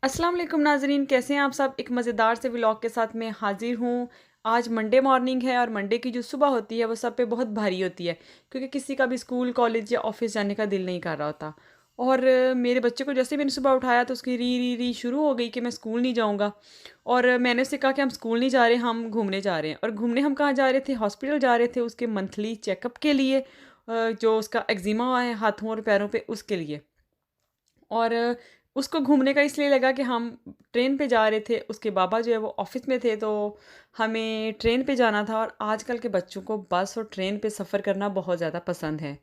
अस्सलाम वालेकुम नाज़रीन, कैसे हैं आप सब। एक मज़ेदार से व्लॉग के साथ मैं हाज़िर हूँ। आज मंडे मॉर्निंग है और मंडे की जो सुबह होती है वो सब पे बहुत भारी होती है, क्योंकि किसी का भी स्कूल कॉलेज या ऑफिस जाने का दिल नहीं कर रहा होता। और मेरे बच्चे को जैसे ही मैंने सुबह उठाया तो उसकी री री री शुरू हो गई कि मैं स्कूल नहीं जाऊँगा। और मैंने उससे कहा कि हम स्कूल नहीं जा रहे, हम घूमने जा रहे हैं। और घूमने हम कहाँ जा रहे थे? हॉस्पिटल जा रहे थे उसके मंथली चेकअप के लिए, जो उसका एक्जिमा हुआ है हाथों और पैरों पे, उसके लिए। और उसको घूमने का इसलिए लगा कि हम ट्रेन पे जा रहे थे, उसके बाबा जो है वो ऑफ़िस में थे, तो हमें ट्रेन पे जाना था। और आजकल के बच्चों को बस और ट्रेन पे सफ़र करना बहुत ज़्यादा पसंद है।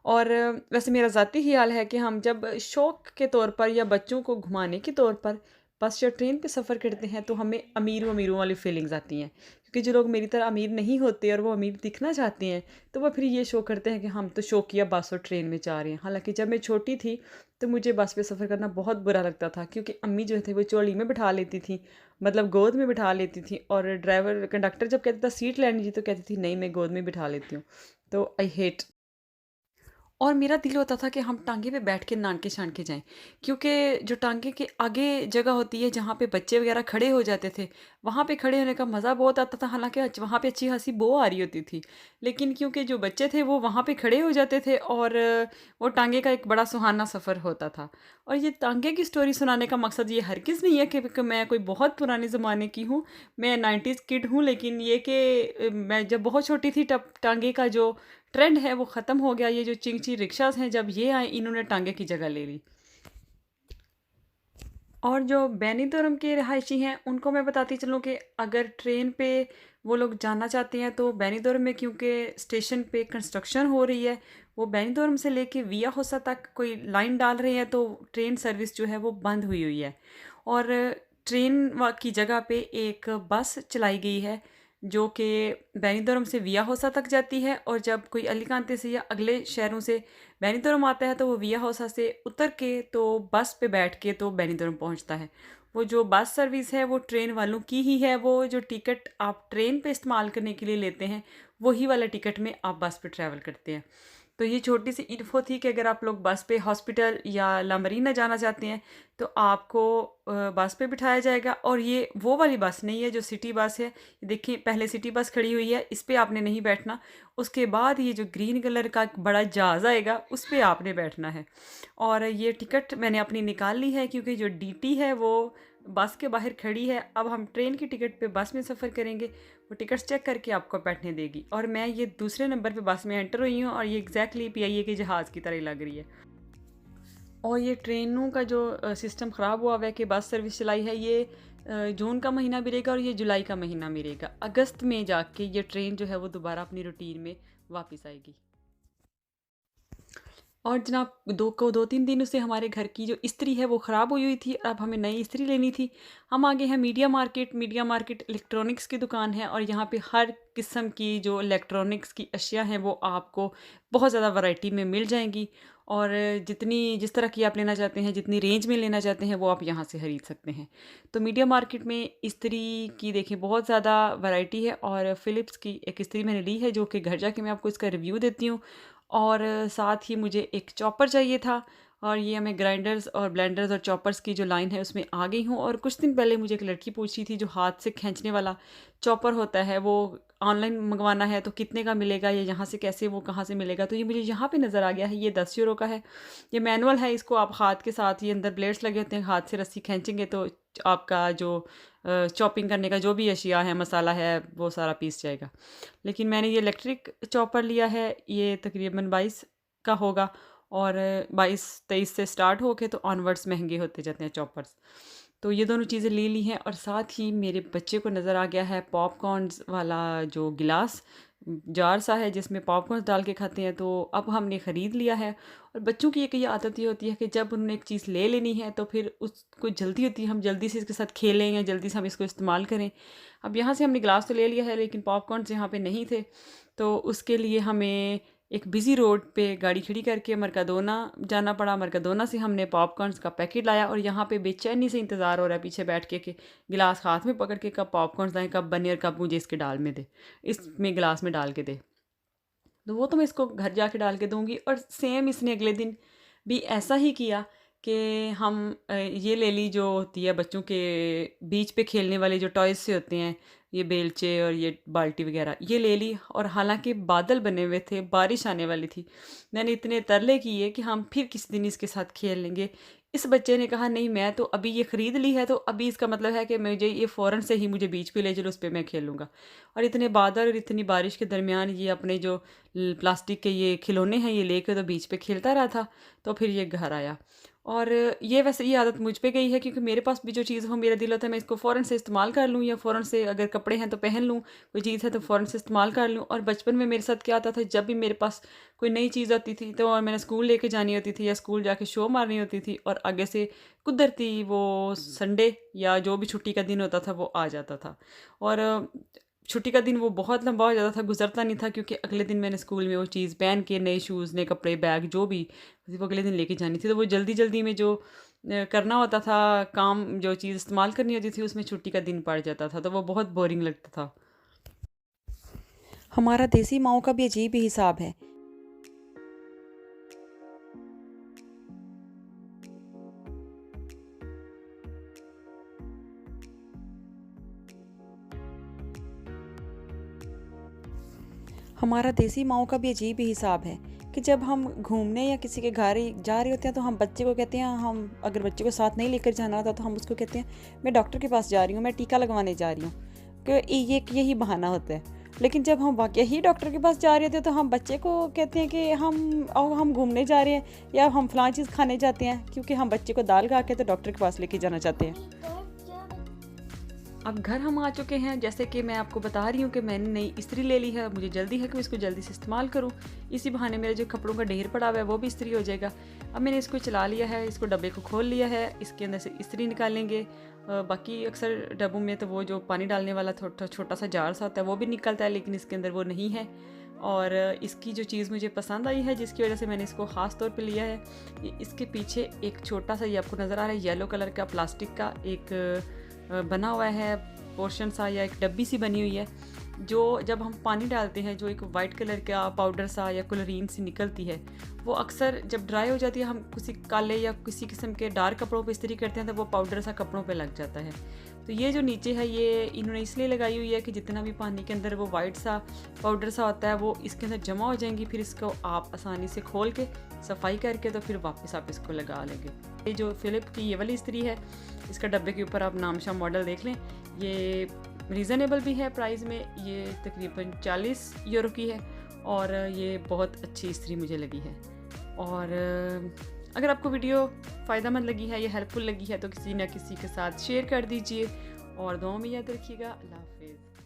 और वैसे मेरा ज़ाती ख़्याल है कि हम जब शौक के तौर पर या बच्चों को घुमाने के तौर पर बस या ट्रेन पे सफ़र करते हैं तो हमें अमीरों-अमीरों वाली फ़ीलिंग्स आती हैं। क्योंकि जो लोग मेरी तरह अमीर नहीं होते और वो अमीर दिखना चाहते हैं, तो वो फिर ये शो करते हैं कि हम तो शौकिया बस और ट्रेन में जा रहे हैं। हालाँकि जब मैं छोटी थी तो मुझे बस में सफ़र करना बहुत बुरा लगता था, क्योंकि अम्मी जो थे वो चोली में बिठा लेती थी, मतलब गोद में बिठा लेती थी। और ड्राइवर कंडक्टर जब कहता था सीट लेनी जी, तो कहती थी नहीं, मैं गोद में बिठा लेती हूँ। तो आई हेट। और मेरा दिल होता था कि हम टाँगे पे बैठ के नान के जाएँ, क्योंकि जो टाँगे के आगे जगह होती है जहाँ पे बच्चे वग़ैरह खड़े हो जाते थे, वहाँ पे खड़े होने का मज़ा बहुत आता था। हालाँकि वहाँ पे अच्छी-खासी बो आ रही होती थी, लेकिन क्योंकि जो बच्चे थे वो वहाँ पे खड़े हो जाते थे और वो टाँगे का एक बड़ा सुहाना सफ़र होता था। और ये टाँगे की स्टोरी सुनाने का मकसद ये हरगिज़ नहीं है कि मैं कोई बहुत पुराने ज़माने की हूँ, मैं 90s किड हूँ, लेकिन ये कि मैं जब बहुत छोटी थी तब टाँगे का जो ट्रेंड है वो ख़त्म हो गया। ये जो चिंगची रिक्शाज़ हैं, जब ये आए इन्होंने टाँगे की जगह ले ली। और जो बैनीदुरम के रहायशी हैं उनको मैं बताती चलूँ कि अगर ट्रेन पे वो लोग जाना चाहते हैं तो बैनीदुरम में, क्योंकि स्टेशन पे कंस्ट्रक्शन हो रही है, वो बैनीदुरम से लेके विया होसा तक कोई लाइन डाल रहे हैं, तो ट्रेन सर्विस जो है वो बंद हुई हुई है। और की जगह पे एक बस चलाई गई है जो कि बैनीदुरम से विया होसा तक जाती है। और जब कोई अलीकांते से या अगले शहरों से बैनीदुरम आता है तो वो विया हौसा से उतर के तो बस पे बैठ के तो बैनीदुरम पहुंचता है। वो जो बस सर्विस है वो ट्रेन वालों की ही है। वो जो टिकट आप ट्रेन पे इस्तेमाल करने के लिए लेते हैं, वही वाला टिकट में आप बस पे ट्रैवल करते हैं। तो ये छोटी सी इन्फो थी कि अगर आप लोग बस पे हॉस्पिटल या लामरीना जाना चाहते हैं तो आपको बस पे बिठाया जाएगा। और ये वो वाली बस नहीं है जो सिटी बस है। देखिए, पहले सिटी बस खड़ी हुई है, इस पे आपने नहीं बैठना। उसके बाद ये जो ग्रीन कलर का एक बड़ा जहाज़ आएगा, उस पे आपने बैठना है। और ये टिकट मैंने अपनी निकाल ली है, क्योंकि जो डीटी है वो बस के बाहर खड़ी है। अब हम ट्रेन की टिकट पे बस में सफ़र करेंगे, वो टिकट्स चेक करके आपको बैठने देगी। और मैं ये दूसरे नंबर पे बस में एंटर हुई हूँ और ये एग्जैक्टली पीआईए के जहाज़ की तरह लग रही है। और ये ट्रेनों का जो सिस्टम ख़राब हुआ हुआ है कि बस सर्विस चलाई है, ये जून का महीना भी रहेगा और ये जुलाई का महीना भी रहेगा। अगस्त में जाके ये ट्रेन जो है वो दोबारा अपनी रूटीन में वापस आएगी। और जनाब, 2-3 दिनों से हमारे घर की जो इस्त्री है वो ख़राब हुई हुई थी। अब हमें नई इस्त्री लेनी थी। हम आ गए हैं media market. Media market electronics की दुकान है और यहाँ पे हर किस्म की जो इलेक्ट्रॉनिक्स की अशिया हैं वो आपको बहुत ज़्यादा वैरायटी में मिल जाएंगी। और जिस तरह की आप लेना चाहते हैं, जितनी रेंज में लेना चाहते हैं, वो आप यहाँ से खरीद सकते हैं। तो मीडिया मार्केट में इस्त्री की देखिए बहुत ज़्यादा वैरायटी है। और फ़िलिप्स की एक इस्त्री मैंने ली है जो कि घर जाके मैं आपको इसका रिव्यू देती हूँ। और साथ ही मुझे एक चॉपर चाहिए था। और ये हमें ग्राइंडर्स और ब्लेंडर्स और चॉपर्स की जो लाइन है उसमें आ गई हूँ। और कुछ दिन पहले मुझे एक लड़की पूछ रही थी, जो हाथ से खींचने वाला चॉपर होता है वो ऑनलाइन मंगवाना है तो कितने का मिलेगा, या यहाँ से कैसे, वो कहाँ से मिलेगा। तो ये मुझे यहाँ पे नज़र आ गया है, ये 10 यूरो का है। ये मैनुअल है, इसको आप हाथ के साथ, ये अंदर ब्लेड्स लगे होते हैं, हाथ से रस्सी खींचेंगे तो आपका जो चॉपिंग करने का जो भी अशिया है, मसाला है, वो सारा पीस जाएगा। लेकिन मैंने ये इलेक्ट्रिक चॉपर लिया है, ये तकरीबन 22 का होगा। और 22-23 से स्टार्ट होके तो ऑनवर्ड्स महंगे होते जाते हैं चॉपर्स। तो ये दोनों चीज़ें ले ली हैं। और साथ ही मेरे बच्चे को नज़र आ गया है पॉपकॉर्न्स वाला जो गिलास, जार सा है जिसमें पॉपकॉर्न्स डाल के खाते हैं, तो अब हमने ख़रीद लिया है। और बच्चों की एक ये आदत ये होती है कि जब उन्होंने एक चीज़ ले लेनी है तो फिर उसको जल्दी होती है, हम जल्दी से इसके साथ खेलें या जल्दी से हम इसको इस्तेमाल करें। अब यहाँ से हमने गिलास तो ले लिया है, लेकिन पॉपकॉर्न्स यहाँ पे नहीं थे। तो उसके लिए हमें एक बिज़ी रोड पे गाड़ी खड़ी करके मरकादोना जाना पड़ा। मरकादोना से हमने पॉपकॉर्न्स का पैकेट लाया और यहाँ पे बेचैनी से इंतज़ार हो रहा है पीछे बैठ के कि गिलास हाथ में पकड़ के कब पॉपकॉर्न्स आएँ, कब बने और कब मुझे इसके डाल में दे, इसमें गिलास में डाल के दे। तो वो तो मैं इसको घर जाके डाल के दूँगी। और सेम इसने अगले दिन भी ऐसा ही किया कि हम ये ले ली जो होती है बच्चों के बीच पे खेलने वाले जो टॉयज़ से होते हैं, ये बेलचे और ये बाल्टी वगैरह, ये ले ली। और हालाँकि बादल बने हुए थे, बारिश आने वाली थी। मैंने इतने तरले किए कि हम फिर किसी दिन इसके साथ खेल लेंगे। इस बच्चे ने कहा नहीं, मैं तो अभी ये ख़रीद ली है, तो अभी इसका मतलब है कि मुझे ये फ़ौरन से ही मुझे बीच पे ले चलो, उस पे मैं खेलूँगा। और इतने बादल और इतनी बारिश के दरमियान ये अपने जो प्लास्टिक के ये खिलौने हैं ये लेके तो बीच पे खेलता रहा था। तो फिर ये घर आया। और ये वैसे ये आदत मुझ पे गई है, क्योंकि मेरे पास भी जो चीज़ हो, मेरा दिल होता है मैं इसको फ़ौरन से इस्तेमाल कर लूँ, या फ़ौरन से अगर कपड़े हैं तो पहन लूँ, कोई चीज़ है तो फ़ौरन से इस्तेमाल कर लूँ। और बचपन में मेरे साथ क्या आता था, जब भी मेरे पास कोई नई चीज़ आती थी तो और मैंने स्कूल लेके जानी होती थी या स्कूल जाके शो मारनी होती थी, और आगे से कुदरती वो संडे या जो भी छुट्टी का दिन होता था वो आ जाता था। और छुट्टी का दिन वो बहुत लंबा हो जाता था, गुज़रता नहीं था, क्योंकि अगले दिन मैंने स्कूल में वो चीज़ पहन के, नए शूज़, नए कपड़े, बैग जो भी वो अगले दिन लेके जानी थी। तो वो जल्दी-जल्दी में जो करना होता था काम, जो चीज़ इस्तेमाल करनी होती थी, उसमें छुट्टी का दिन पड़ जाता था, तो वो बहुत बोरिंग लगता था। हमारा देसी माओ का भी अजीब ही हिसाब है। हमारा देसी माओ का भी अजीब ही हिसाब है कि जब हम घूमने या किसी के घर जा रहे होते हैं तो हम बच्चे को कहते हैं, हम अगर बच्चे को साथ नहीं लेकर जाना होता तो हम उसको कहते हैं मैं डॉक्टर के पास जा रही हूँ, मैं टीका लगवाने जा रही हूँ, कि ये यही बहाना होता है। लेकिन जब हम वाकई ही डॉक्टर के पास जा रहे होते हैं तो हम बच्चे को कहते हैं कि हम घूमने जा रहे हैं या हम फलां चीज़ खाने जाते हैं, क्योंकि हम बच्चे को दाल खा के तो डॉक्टर के पास लेके जाना चाहते हैं। अब घर हम आ चुके हैं, जैसे कि मैं आपको बता रही हूँ कि मैंने नई इस्त्री ले ली है। मुझे जल्दी है कि मैं इसको जल्दी से इस्तेमाल करूँ। इसी बहाने मेरे जो कपड़ों का ढेर पड़ा हुआ है वो भी इस्त्री हो जाएगा। अब मैंने इसको चला लिया है, इसको डब्बे को खोल लिया है, इसके अंदर से इस्त्री निकालेंगे। बाकी अक्सर डब्बों में तो वो जो पानी डालने वाला छोटा सा जार सा होता है वो भी निकलता है, लेकिन इसके अंदर वो नहीं है। और इसकी जो चीज़ मुझे पसंद आई है, जिसकी वजह से मैंने इसको ख़ास तौर पे लिया है, इसके पीछे एक छोटा सा, ये आपको नज़र आ रहा है, येलो कलर का प्लास्टिक का एक बना हुआ है पोर्शन सा, या एक डब्बी सी बनी हुई है, जो जब हम पानी डालते हैं जो एक वाइट कलर का पाउडर सा या क्लोरीन सी निकलती है, वो अक्सर जब ड्राई हो जाती है, हम किसी काले या किसी किस्म के डार्क कपड़ों पे इस्त्री करते हैं तो वो पाउडर सा कपड़ों पे लग जाता है। तो ये जो नीचे है ये इन्होंने इसलिए लगाई हुई है कि जितना भी पानी के अंदर वो वाइट सा पाउडर सा होता है वो इसके अंदर जमा हो जाएंगी, फिर इसको आप आसानी से खोल के सफाई करके तो फिर वापस आप इसको लगा लेंगे। ये जो फिलिप की ये वाली इस्त्री है, इसका डब्बे के ऊपर आप नामशा मॉडल देख लें। ये रीज़नेबल भी है प्राइस में, ये तकरीबन 40 यूरो की है, और ये बहुत अच्छी इस्त्री मुझे लगी है। और अगर आपको वीडियो फ़ायदेमंद लगी है या हेल्पफुल लगी है तो किसी न किसी के साथ शेयर कर दीजिए, और दुआओं में याद रखिएगा। अल्लाह हाफ़िज़।